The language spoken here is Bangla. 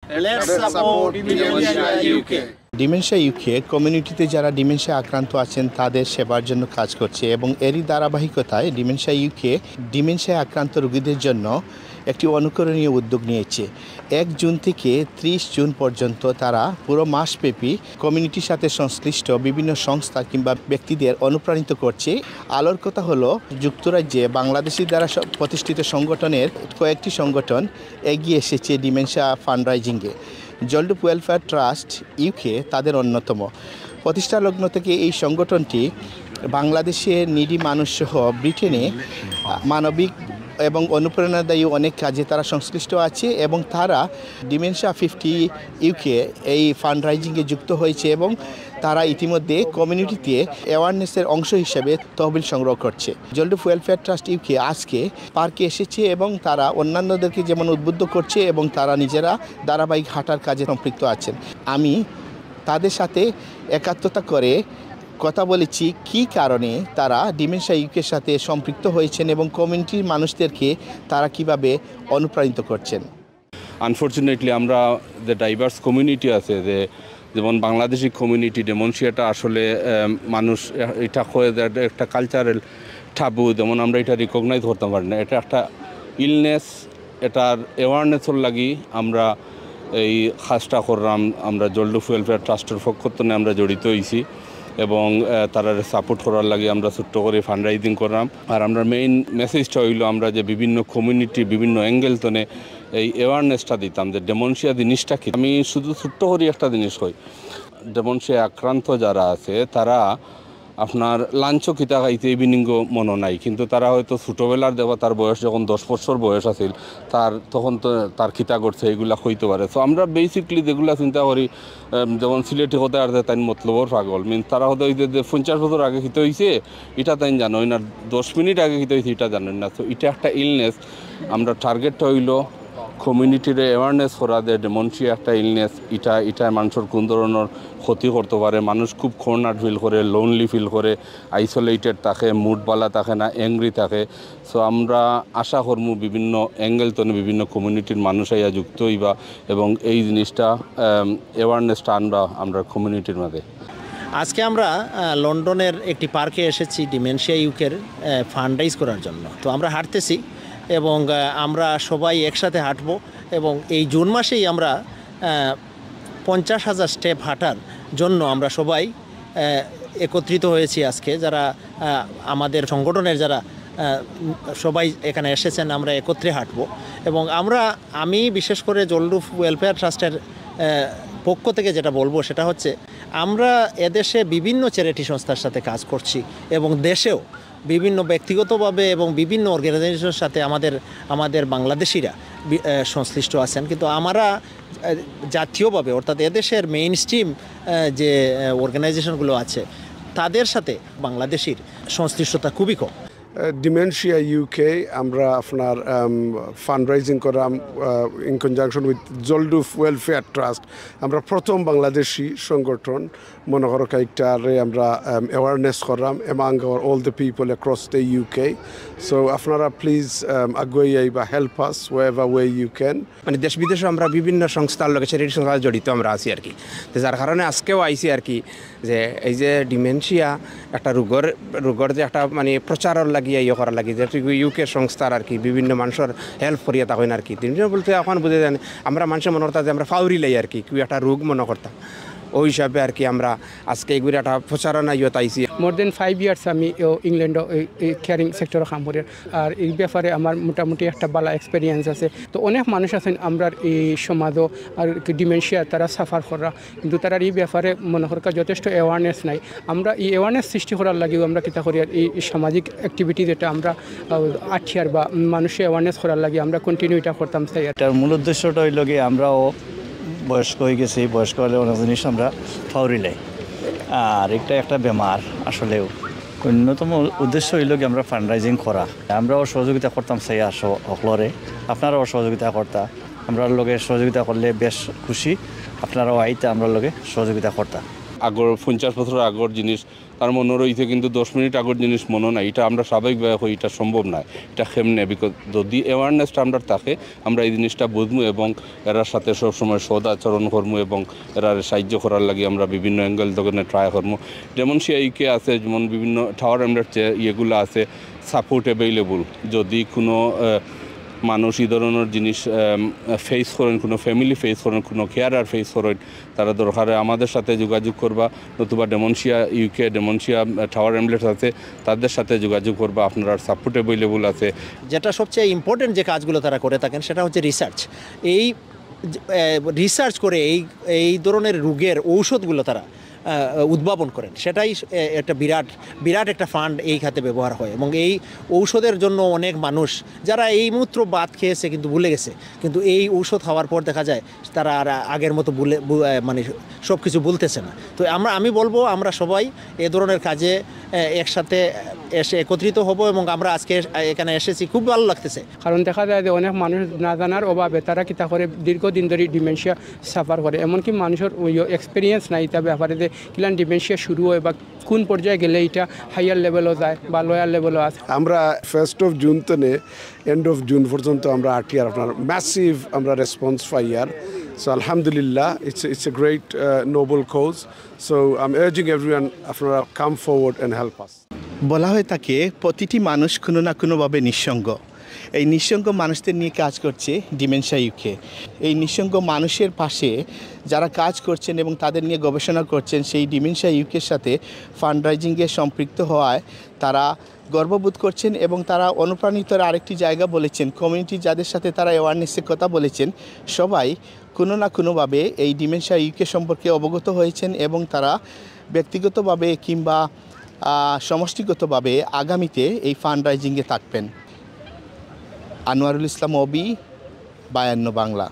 Let's support Dementia UK. Dementia UK কমিউনিটিতে যারা ডিমেনশিয়া আক্রান্ত আছেন তাদের সেবার জন্য কাজ করছে এবং এরই ধারাবাহিকতায় ডিমেনশিয়া ইউকে ডিমেনশিয়া আক্রান্ত রোগীদের জন্য একটি অনুকরণীয় উদ্যোগ নিয়েছে। 1 জুন থেকে 30 জুন পর্যন্ত তারা পুরো মাসব্যাপী কমিউনিটির সাথে সংশ্লিষ্ট বিভিন্ন সংস্থা কিংবা ব্যক্তিদের অনুপ্রাণিত করছে। আলোর কথা হলো, যুক্তরাজ্যে বাংলাদেশি দ্বারা প্রতিষ্ঠিত সংগঠনের কয়েকটি সংগঠন এগিয়ে এসেছে ডিমেনশিয়া ফান্ডরাইজিংয়ে। জলডুপ ওয়েলফেয়ার ট্রাস্ট ইউকে তাদের অন্যতম। প্রতিষ্ঠা লগ্ন থেকে এই সংগঠনটি বাংলাদেশের নিডি মানুষসহ ব্রিটেনে মানবিক এবং অনুপ্রেরণাদায়ী অনেক কাজে তারা সংশ্লিষ্ট আছে এবং তারা ডিমেনশিয়া 50 ইউকে এই ফান্ডরাইজিংয়ে যুক্ত হয়েছে এবং তারা ইতিমধ্যে কমিউনিটিতে অ্যাওয়ারনেসের অংশ হিসেবে তহবিল সংগ্রহ করছে। জলডুপ ওয়েলফেয়ার ট্রাস্ট ইউকে আজকে পার্কে এসেছে এবং তারা অন্যান্যদেরকে যেমন উদ্বুদ্ধ করছে এবং তারা নিজেরা ধারাবাহিক হাঁটার কাজে সম্পৃক্ত আছেন। আমি তাদের সাথে একাত্মতা করে কথা বলেছি কী কারণে তারা ডিমেনশিয়া ইউকের সাথে সম্পৃক্ত হয়েছেন এবং কমিউনিটির মানুষদেরকে তারা কিভাবে অনুপ্রাণিত করছেন। আনফর্চুনেটলি আমরা যে ডাইভার্স কমিউনিটি আছে, যেমন বাংলাদেশি কমিউনিটি ডিমেনশিয়াটা আসলে মানুষ এটা হয়ে একটা কালচারাল টাবু, যেমন আমরা এটা রিকগনাইজ করতে পারি না। এটা একটা ইলনেস, এটার অ্যাওয়ারনেসের লাগি আমরা এই কাজটা করলাম। আমরা জলডুপ ওয়েলফেয়ার ট্রাস্টের পক্ষ থেকে আমরা জড়িত হয়েছি এবং তারা সাপোর্ট করার লাগে আমরা ছোট্ট করে ফান্ডরাইজিং করলাম। আর আমরা মেইন মেসেজটা হইলো আমরা যে বিভিন্ন কমিউনিটি বিভিন্ন অ্যাঙ্গেল তনে এই অ্যাওয়ারনেসটা দিতাম যে ডিমেনশিয়া জিনিসটা কি। আমি শুধু ছোট্ট করে একটা জিনিস কই, ডিমেনশিয়া আক্রান্ত যারা আছে তারা আপনার লাঞ্চও খিতা খাইতে ইভিনিংও মনে নাই, কিন্তু তারা হয়তো ছোটোবেলার দেওয়া তার বয়স যখন 10 বছর বয়স আছিল তখন তো তার খিতা করছে, এগুলা হইতে পারে। সো আমরা বেসিকলি যেগুলো চিন্তা করি, যেমন সিলেটি হতে আর তাই মতলবর পাগল মিন তারা হয়তো ওই যে 50 বছর আগে খিতে হয়েছে এটা তাই জানোই না, 10 মিনিট আগে খিতে হয়েছে এটা জানেন না। তো এটা একটা ইলনেস। আমরা টার্গেটটা হইল কমিউনিটির অ্যাওয়ারনেস করা যে ডিমেনশিয়া একটা ইলনেস, এটা মানুষের কোন ধরনের ক্ষতি করতে পারে। মানুষ খুব কর্নার ফিল করে, লোনলি ফিল করে, আইসোলেটেড থাকে, মুড বালা থাকে না, অ্যাংরি থাকে। সো আমরা আশা করব বিভিন্ন অ্যাঙ্গেল তো বিভিন্ন কমিউনিটির মানুষ আইয়া যুক্ত হইবা এবং এই জিনিসটা অ্যাওয়ারনেসটা আনবা আমরা কমিউনিটির মধ্যে। আজকে আমরা লন্ডনের একটি পার্কে এসেছি ডিমেনশিয়া ইউকের ফান্ডরাইজ করার জন্য। তো আমরা হাঁটতেছি এবং আমরা সবাই একসাথে হাঁটবো এবং এই জুন মাসেই আমরা 50,000 স্টেপ হাঁটার জন্য আমরা সবাই একত্রিত হয়েছি আজকে, যারা আমাদের সংগঠনের যারা সবাই এখানে এসেছেন। আমরা একত্রে হাঁটবো এবং আমি বিশেষ করে জলডুপ ওয়েলফেয়ার ট্রাস্টের পক্ষ থেকে যেটা বলবো সেটা হচ্ছে, আমরা এদেশে বিভিন্ন চ্যারিটি সংস্থার সাথে কাজ করছি এবং দেশেও বিভিন্ন ব্যক্তিগতভাবে এবং বিভিন্ন অর্গানাইজেশনের সাথে আমাদের বাংলাদেশিরা সংশ্লিষ্ট আছেন, কিন্তু আমরা জাতীয়ভাবে অর্থাৎ এদেশের মেইন স্ট্রিম যে অর্গানাইজেশনগুলো আছে তাদের সাথে বাংলাদেশির সংশ্লিষ্টতা খুবই কম। ডিমেনশিয়া ইউকে আমরা আপনার ফান্ডরাইজিং করাম in conjunction with Jaldup welfare trust. আমরা প্রথম বাংলাদেশি সংগঠন মনে করো কয়েকটারে আমরা অ্যাওয়ারনেস করাম among all the people across the UK. So আপনারা প্লিজ আগুয়াই আইবা, help us however way you can. মানে দেশ বিদেশে আমরা বিভিন্ন সংস্থার লগে চ্যারিটি সংস্থার জড়িত আমরা আছি আর কি। তো যার কারণে আজকেও আইছি আর কি, যে এই যে ডিমেনশিয়া একটা রোগর যে একটা মানে প্রচারের লাগিয়ে ইয়ে করার লাগে, যেহেতু ইউকে সংস্থার আর কি বিভিন্ন মানুষের হেল্প করিয়া থাকেন আর কি। ডিমেনশিয়া বলতে এখন বুঝে যান আমরা মানুষের মনে করতাম যে আমরা ফাউরি লাই আর কি, কেউ একটা রোগ মনে করতাম, ওই হিসাবে আর কি আমরা আজকে এগুলি একটা প্রচারণা ইয়ে আইছি। মোর দেন 5 ইয়ার্স আমি ইংল্যান্ডও কেয়ারিং সেক্টরে কাম করি, আর এই ব্যাপারে আমার মোটামুটি একটা ভালো এক্সপিরিয়েন্স আছে। তো অনেক মানুষ আছেন আমরা এই সমাজও আর ডিমেনশিয়া তারা সাফার করা, কিন্তু তারা এই ব্যাপারে মনে করা যথেষ্ট অ্যাওয়ারনেস নাই। আমরা এই অ্যাওয়ারনেস সৃষ্টি করার লাগেও আমরা কিতা করি, আর এই সামাজিক অ্যাক্টিভিটি যেটা আমরা আঠিয়ার বা মানুষের অ্যাওয়ারনেস করার লাগে আমরা কন্টিনিউ এটা করতাম। চাই এটার মূল উদ্দেশ্যটা হইল গিয়ে আমরাও বয়স্ক হয়ে গেছি, বয়স্ক হলে অনেক জিনিস আমরা ফাউরি লাই, আর এটা একটা বেমার। আসলেও অন্যতম উদ্দেশ্য হইল কি আমরা ফান্ডরাইজিং করা, আমরাও সহযোগিতা করতাম চাই সকলরে, আপনারাও সহযোগিতা করতা, আমরা লগে সহযোগিতা করলে বেশ খুশি, আপনারাও আইতে আমরা লগে সহযোগিতা করতা। আগর 50 বছর আগর জিনিস তার মনে রয়েছে, কিন্তু 10 মিনিট আগর জিনিস মনে নাই। এটা আমরা স্বাভাবিকভাবে হই, এটা সম্ভব নয়, এটা কেমনে। বিকজ যদি অ্যাওয়ারনেসটা আমরা থাকে, আমরা এই জিনিসটা বুঝবো এবং এরার সাথে সবসময় সদ আচরণ করবো এবং এরার সাহায্য করার লাগে আমরা বিভিন্ন অ্যাঙ্গেল দোকানে ট্রাই করবো। যেমন ইউকে আছে, যেমন বিভিন্ন টাওয়ার হ্যামলেট যে ইয়েগুলো আছে সাপোর্ট অ্যাভেলেবল। যদি কোনো মানুষ এই ধরনের জিনিস ফেস করেন, কোনো ফ্যামিলি ফেস করেন, কোনো কেয়ারার ফেস করেন, তারা দরকারে আমাদের সাথে যোগাযোগ করবা, নতুবা ডেমনশিয়া ইউকে, ডেমনশিয়া টাওয়ার হ্যামলেট আছে, তাদের সাথে যোগাযোগ করবা। আপনার সাপোর্ট অ্যাভেলেবল আছে। যেটা সবচেয়ে ইম্পর্টেন্ট যে কাজগুলো তারা করে থাকেন সেটা হচ্ছে রিসার্চ। এই রিসার্চ করে এই ধরনের রোগের ঔষধগুলো তারা উদ্ভাবন করেন, সেটাই একটা বিরাট একটা ফান্ড এই খাতে ব্যবহার হয়। এবং এই ঔষধের জন্য অনেক মানুষ যারা এই মাত্র ভাত খেয়েছে কিন্তু ভুলে গেছে, কিন্তু এই ঔষধ খাওয়ার পর দেখা যায় তারা আর আগের মতো মানে সব কিছু বলতেছে না। তো আমি বলবো আমরা সবাই এ ধরনের কাজে একসাথে এসে একত্রিত হব। এবং আমরা আজকে এখানে এসেছি, খুব ভালো লাগতেছে। কারণ দেখা যায় যে অনেক মানুষ না জানার অভাবে তারা কিতা করে দীর্ঘদিন ধরে ডিমেনশিয়া সাফার করে। এমনকি মানুষের এক্সপিরিয়েন্স নাই এটা ব্যাপারে যে কিলান ডিমেনশিয়া শুরু হয় বা কোন পর্যায়ে গেলে এটা হাইয়ার লেভেলও যায় বা লোয়ার লেভেলও আছে। আমরা 1st of June থেকে এন্ড অফ জুন পর্যন্ত আমরা আটিয়ার আপনার ম্যাসিভ আমরা রেসপন্স পাই আর। So alhamdulillah, it's a great noble cause. So I'm urging everyone আপনারা come forward and help us. বলা হয়ে থাকে প্রতিটি মানুষ কোনো না কোনোভাবে নিঃসঙ্গ। এই নিঃসঙ্গ মানুষদের নিয়ে কাজ করছে ডিমেনশিয়া ইউকে। এই নিঃসঙ্গ মানুষের পাশে যারা কাজ করছেন এবং তাদের নিয়ে গবেষণা করছেন, সেই ডিমেনশিয়া ইউকের সাথে ফান্ড রাইজিংয়ে সম্পৃক্ত হওয়ায় তারা গর্ববোধ করছেন এবং তারা অনুপ্রাণিতর আরেকটি জায়গা বলেছেন, কমিউনিটি যাদের সাথে তারা অ্যাওয়ারনেসের কথা বলেছেন সবাই কোনো না কোনোভাবে এই ডিমেনশিয়া ইউকে সম্পর্কে অবগত হয়েছেন এবং তারা ব্যক্তিগতভাবে কিংবা সমষ্টিগতভাবে আগামীতে এই ফান্ড রাইজিংয়ে থাকবেন। আনোয়ারুল ইসলাম অবি, 52 বাংলা।